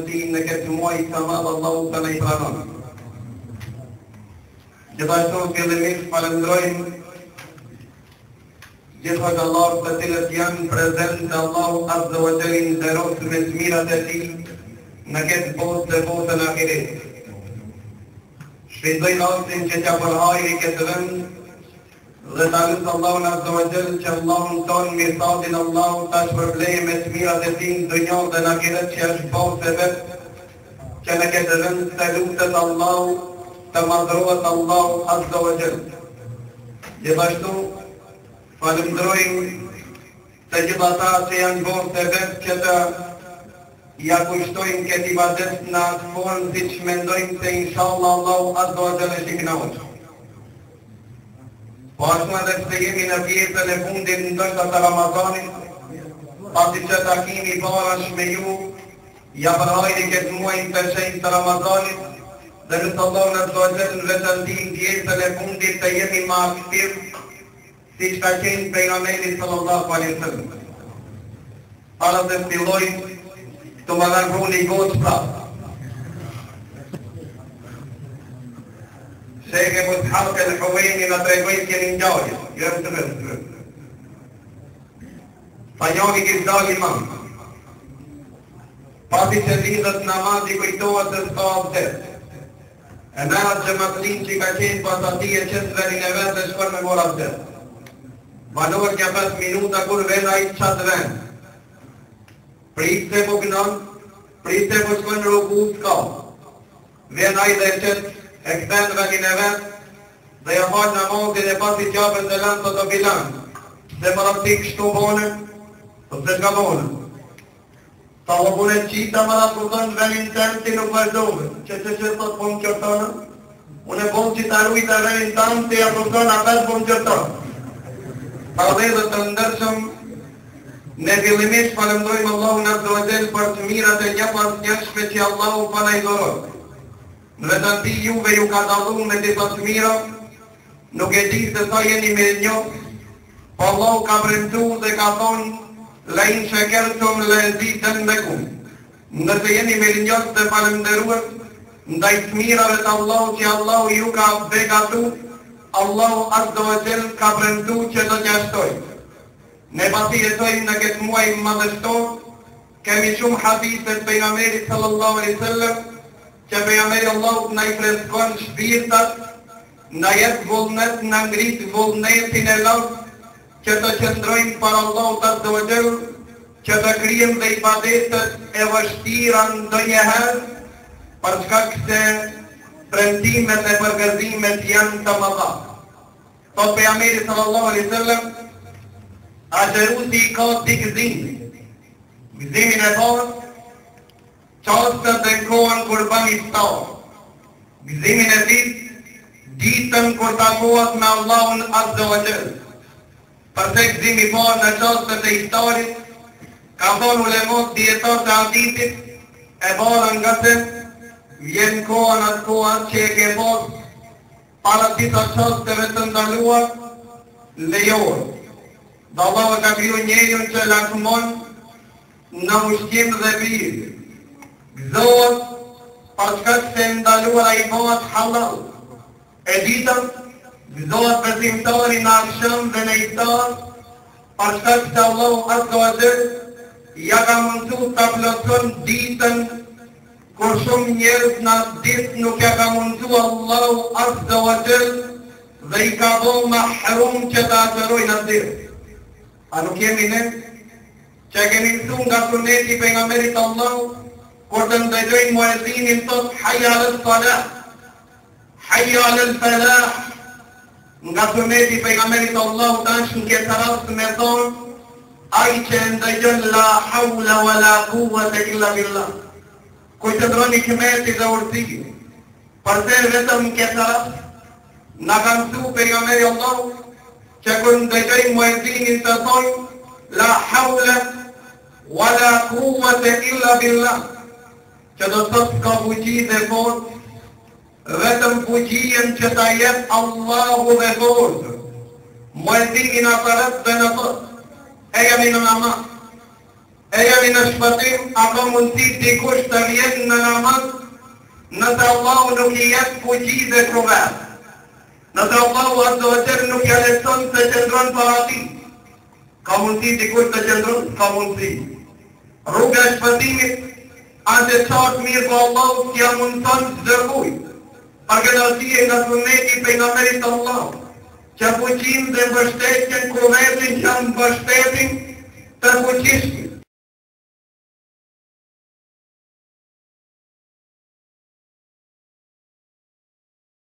në këtë muaj të madh Allahu të na i pranon. Gjithashtu fillimisht falënderojmë gjithë Allahut të cilët janë prezente Allahu Azza wa Jalla nderohet me të mirat e tij në këtë botë dhe botën e ahiretit. Shpëtoi Allahun që t'ia përhajri këtë vend dhe ta lutë Allahun Azza wa Jalla që Allahun ton mirëtatin Allahu ta shpërblejë me të mirat e tij në dunjë dhe në ahiret që është bërë sebeb që në këtë vend të lutet Allahu, të madhrohet Allahu Azza wa Jalla. Gjithashtu falënderojmë të gjithë ata që janë bërë sebeb që të ja kushtojnë këtë ibadet në atë formë siç mendojmë se inshallah Allahu Azza wa Jalla shiknohet. Po ashtu edhe se jemi në pjesën e fundit ndoshta të Ramazanit, pasi që takimi barash me ju, ja përhajri këtë muaj të shenjtë të Ramazanit, dhe lutë Allahun Azza wa Jalla në vetëm ti në pjesën e fundit të jemi ma aktiv, siç ka qenë pejgamberi sallallahu alaihi wasallam. Para se filloj të më largoni gotë prapë. Shekhe Mushab el-Huwaini në tregojnë keni ngjarje, jam të vetë. Fa njoni kështë dali manë. Pasi që lidhët namazi kujtohet të s'ka abdes. E merat që më t'lin që ka qenë pas ati e qëtë verin e vetë dhe shkon me mor abdes. Valor kja 5 minuta kur vena i qatë ven. Priste po gënon, priste po shkon në ruku s'ka. Vena i dhe qëtë e këten venin e vetë dhe ja falë namazin e pasi qabën të lanë të bilan. Dhe më rëpti kështu bonën, të se shka bonën. Ta o bune qita më da kërëton venin tëmë që nuk vazhdojnë, që thot po më qërtonë, unë e bon që ta rujta venin tëmë të ja kërëton a 5 po më qërtonë. Ta dhe dhe të ndërshëm, ne fillimisht falëndrojmë Allahun Azza wa Jalla për të mirat e një pas njëshme që Allahu pa na i dorot. Në vetëm ti juve ju ka dallu me disa të mira, nuk e di se sa jeni me një, po Allahu ka premtu dhe ka thonë, la in shakartum la azidannakum. Nëse jeni me njës dhe falënderuar ndaj të mirave të Allahu që Allahu ju ka begatu, Allahu Azza wa Jalla ka premtu që do t'ja shtoj. Ne pasi jetojmë në këtë muaj madhështor, kemi shumë hadithet pejgamberit sallallahu alaihi wasallam që pejgamberi Allahut na i freskon shpirtat, na jep vullnet, na ngrit vullnetin e lot që të qëndrojmë për Allahut Azza wa Jalla, që të kryejmë dhe ibadetet e vështira ndonjëherë, për shkak se premtimet e përgëzimet janë të mëdha. Thot pejgamberi sallallahu alaihi wasallam, agjeruesi ka dy gëzime. Gëzimin e parë, qastët dhe kohën kur bën iftar. Gëzimin e dytë, ditën kur takohet me Allahun Azza wa Jalla. Përse gëzimi parë në qastët e iftarit, ka thonë ulemot dietar të hadithit, e barën nga se vjen kohën atë kohën që e ke pas para disa qastëve të ndaluar, lejohet. Dhe Allah ka kriju njeriun që lakmon në ushqim dhe pirë. Gëzohet për shkak se ndaluara i bëhet halal. E ditën, gëzohet besimtari në akşam dhe në iftar, për shkak se Allahu Azza wa Jalla ja ka mundsu ta plotëson ditën kur shumë njerëz në atë ditë nuk ja ka mundsu Allahu Azza wa Jalla dhe i ka bërë mahrum që ta agjerojnë atë ditë. A nuk jemi ne që kemi mësu nga suneti pejgamberit Allahu kur të ndëgjojnë muezinin thot hayya alal salah, hayya alal falah. Nga suneti pejgamberit Allahu tash në këtë rast me thonë ai që ndëgjon la hawla wala quwwata illa billah. Kujtëndroni këmeti dhe urtësi. Përse vetëm në këtë rast na ka mësu pejgamberi Allahu që kur ndëgjojnë muezinin të thonë la hawla wala quwwata illa billah, që do të ka fuqi dhe forë, vetëm fuqien që ta jep Allahu dhe forë. Muezinin atërët dhe në thotë, e jemi në namaz, E jemi në shpëtim, a ka mundësi dikush të vjen në namaz, nëse Allahu nuk I jep fuqi dhe kuvert. Nëse Allahu azza wa jalla nuk ja lejon të qëndron para tij. Ka mundësi dikush të qëndron? Ka mundësi. Rruga e shpëtimit atë qartë mirë po Allahu t'ja mundëson zërbuj. Për këtë arsye nga suneti pejgamberit Allah, që fuqin dhe mbështetjen kuvetin që mbështetin të fuqishëm.